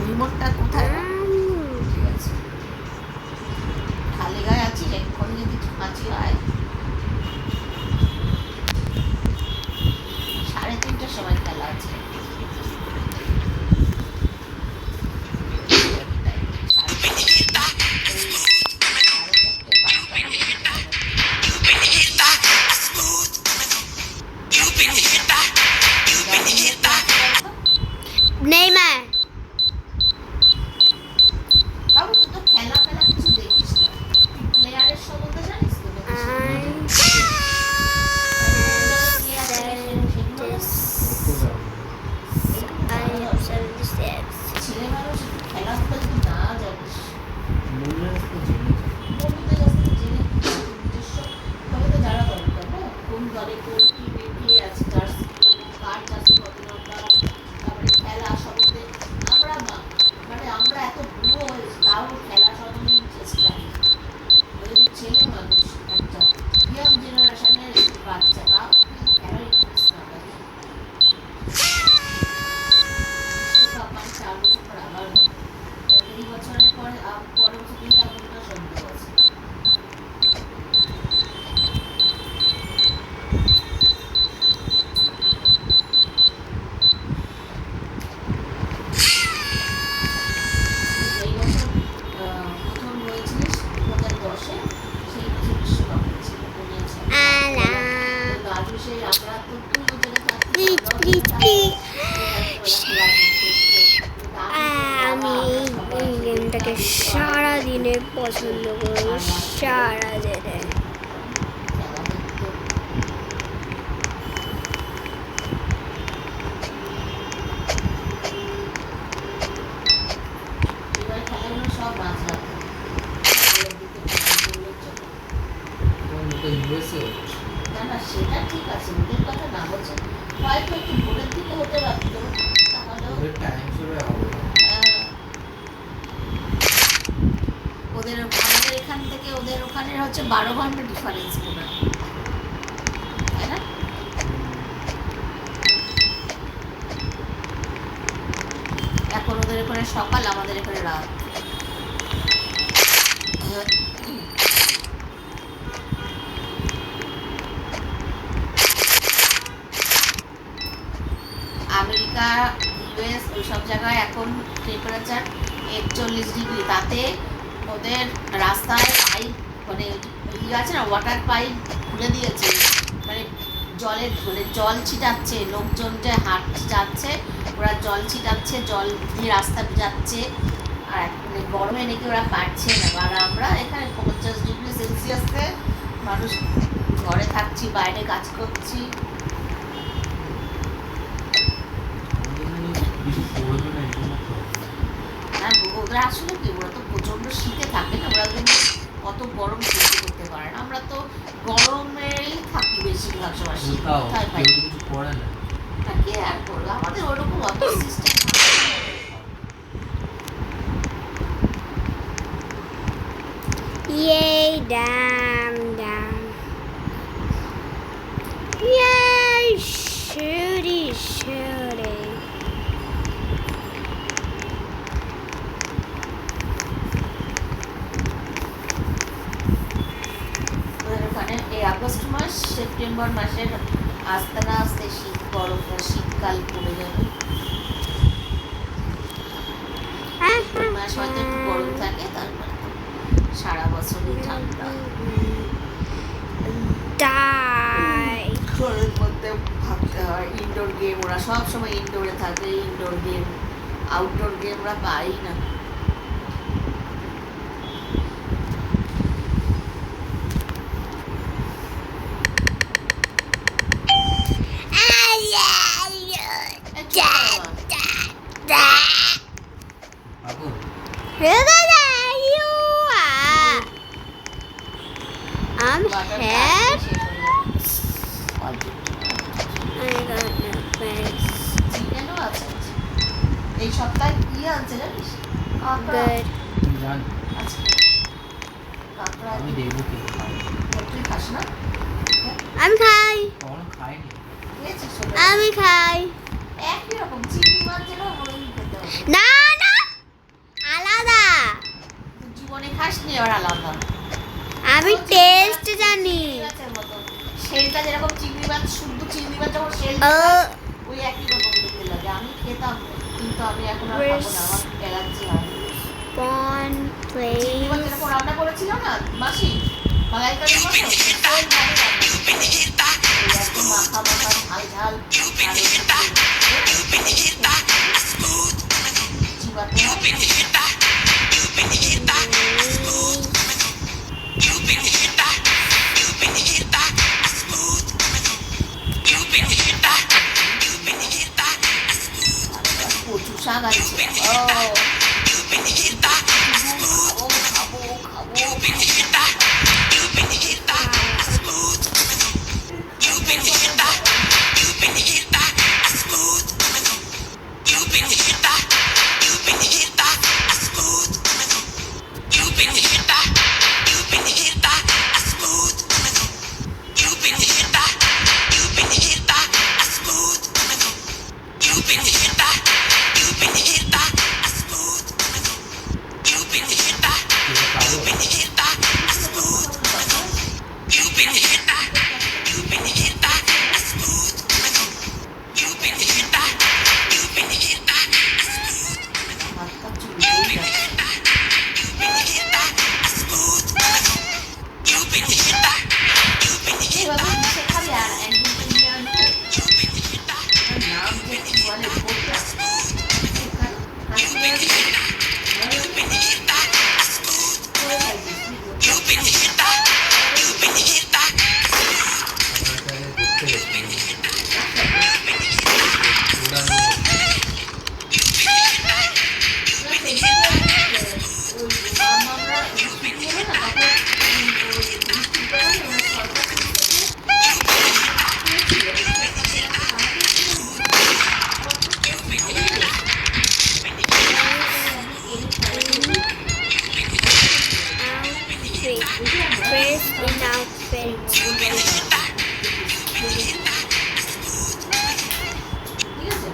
রিমোটটা কোথায়? ঠিক আছে, খালি গায়ে আছি, এক্ষুনি যদি কাঁচি হয় 3:30টার সময় খেলা আছে। নেইমার বাবু তুই তো খেলা ফেলা কিছু দেখিস না, প্লেয়ারের সম্বন্ধে জানিস তো? ছেলে মানুষ খেলাধুলা যদি না জানিস, বন্ধুদের কাছ থেকে জেনে নিজস্ব তবে তো জানা দরকার না, কোন দলে কোন টিমে কে আছে, কার কার কাছে কত নাম্বার, তারপরে খেলা সম্বন্ধে আমরা এত বুড়ো হয়েছি তাও খেলা সম্বন্ধে ইন্টারেস্ট রাখি। ছেলে মানুষ একটা ইয়াং জেনারেশনের বাচ্চা, তাও খেলার ইন্টারেস্ট না থাকে। 4 বছর পর আবার এই বছরের পরে পরের বছর কিন্তু আপনার সন্দেহ আছে। এই বছর প্রথম হয়েছিলিস 2010-এ, সেই বছর বিশ্বকাপ হয়েছিল দাদু, সেই আমরা তো তুই ওদের আমি এই গেমটাকে সারাদিনে পছন্দ করি, সারাদিনে। সব মাছ না না, সেটা ঠিক আছে, ওদের কথা না বলছে, হয়তো একটু ভোরের দিকে হতে পারতো, তাহলেও ওদের আমাদের এখান থেকে ওদের ওখানে হচ্ছে 12 ঘন্টা ডিফারেন্স মনে হয়, তাই না? এখন ওদের এখানে সকাল, আমাদের এখানে রাত। আমেরিকা, ইউএস ওইসব জায়গায় এখন টেম্পারেচার 41 ডিগ্রি, তাতে ওদের রাস্তায় পাইপ মানে আছে না, ওয়াটার পাইপ খুলে দিয়েছে, মানে জল ছিটাচ্ছে, লোকজন যে হাঁটতে যাচ্ছে ওরা জল ছিটাচ্ছে, জল দিয়ে রাস্তা যাচ্ছে, আর মানে গরমে নাকি ওরা পারছে না। আর আমরা এখানে 50 ডিগ্রি সেলসিয়াসে মানুষ ঘরে থাকছি, বাইরে কাজ করছি। ওরা আসলে কি, ওরা তো প্রচন্ড শীতে থাকে না, ওরা কিন্তু অত গরম সহ্য করতে পারে না। আমরা তো গরমেই থাকি বেশিরভাগ সময়, শীত কোথায় পাই? কে আর করবে, আমাদের ওরকম অত system. Yay, down. Yay, shooty. এই আগস্ট মাস, সেপ্টেম্বর মাসের আস্তে না আস্তে শীতকাল পড়ে যাবে। মাস হয়তো একটু গরম থাকে, তারপরে সারা বছরই ঠান্ডা। ঘরের মধ্যে ভাবতে হয়, ইনডোর গেম, ওরা সব সময় ইনডোরে থাকে, ইনডোর গেম, আউটডোর গেম ওরা পাই না। I'm here. এই সপ্তাহে কি আছে জানিস? আমি দেখবো কি তুই খাস না? আমি খাই। খেয়েছিস? আমি খাই। একই রকম চিংড়ি মাছ যেন মনে খেতে হবে। না না জীবনে খাসনি এবার আলাদা। আমি টেস্ট জানি। চিংড়ি মাছের মতো। শেলটা যেরকম চিংড়ি মাছ, শুদ্ধ চিংড়ি মাছ যখন শেল ও ওই একই রকম দেখতে লাগে। আমি খেতাম কিন্তু আমি এখন আর খাবো না, আমার অ্যালার্জি হয়। spawn চিংড়ি মাছ place. যেরকম রান্না করেছিল না মাসি, মালাইকারির মতো সেম ভাবে রান্না করেছিল। ওই একদম মাখা মাখা ঝাল ঝাল আর চিবাতে হয়। কচু শাক আছে। ও খাবো খাবো। হাত পা চুলকেই যাচ্ছে। এভাবে মিশে খাবি আর একদিন কিনে আনবো। ওর নাম যে কি বলে কোনটা? হাসি বেরোবি? করে খাইছিস Outfit. Dress in outfit. ঠিক আছে?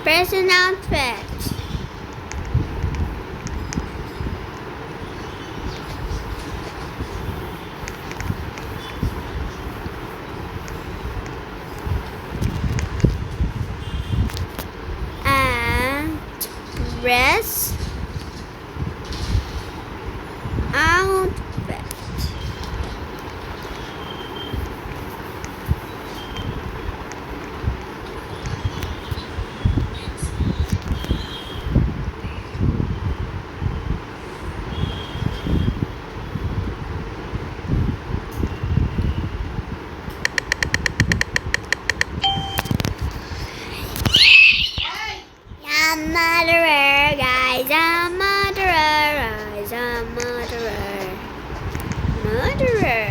Present outfit. And dress outfit. I'm murderer, guys. I'm murderer, guys. I'm murderer. Murderer.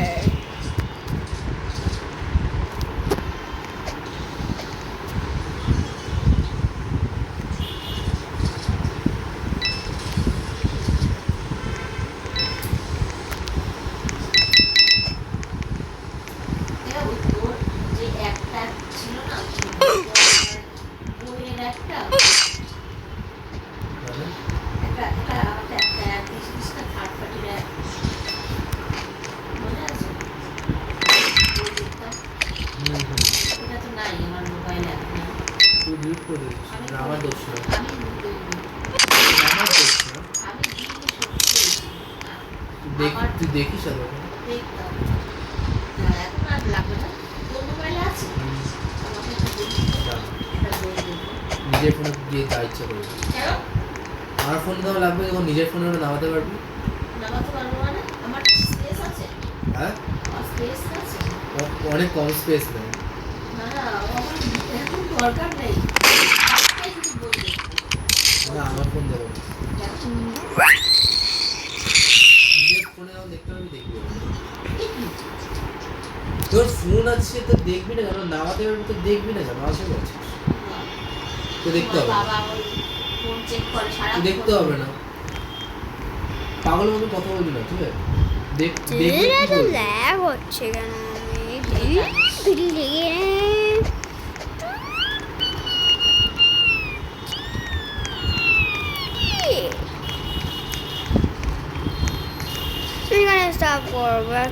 ওই তোর যে একটা ছিল না বইয়ের একটা থার্ড পার্টির মনে আছে? বই দেখতাম। এটা তো নাই আমার মোবাইলে এখন। তুই ডিলিট করে দিস। না, আমার দোষ না। আমি আমার দোষ না। আমি দিইনি, সত্যি করেছি। তুই দেখিস আর ওটা। দেখতাম। আর এখন আর লাগবে না। তোর মোবাইলে আছে? আমাকে একটা বই দিতে না, একটা বই দেবো। নিজের ফোনে দিয়ে যা ইচ্ছা করবি। কেন? আমার ফোন দেওয়া লাগবে যখন নিজের ফোনে ওটা নামাতে পারবি। নামাতে পারবো মানে? আমার স্পেস আছে? হ্যাঁ, আমার স্পেস আছে? অনেক কম স্পেস নেয়। না না, আমার এখন দরকার নেই। তাই শুধু বই দেখবো। না, আমার ফোন দেবো না। কেন? নিজের ফোনে যখন দেখতে পারবি দেখবি। তোর ফোন আছে তো দেখবি না কেন? নামাতে পারবি তো দেখবি না কেন? আসে বলছিস তো দেখতে হবে। বাবা ওই ফোন চেক করে সারা দেখতে হবে না, পাগলের মতো কথা বলবি না, ঠিক আছে? দেখবি কি তো করবি? ল্যাগ হচ্ছে কেন? আমি স্টপ করবো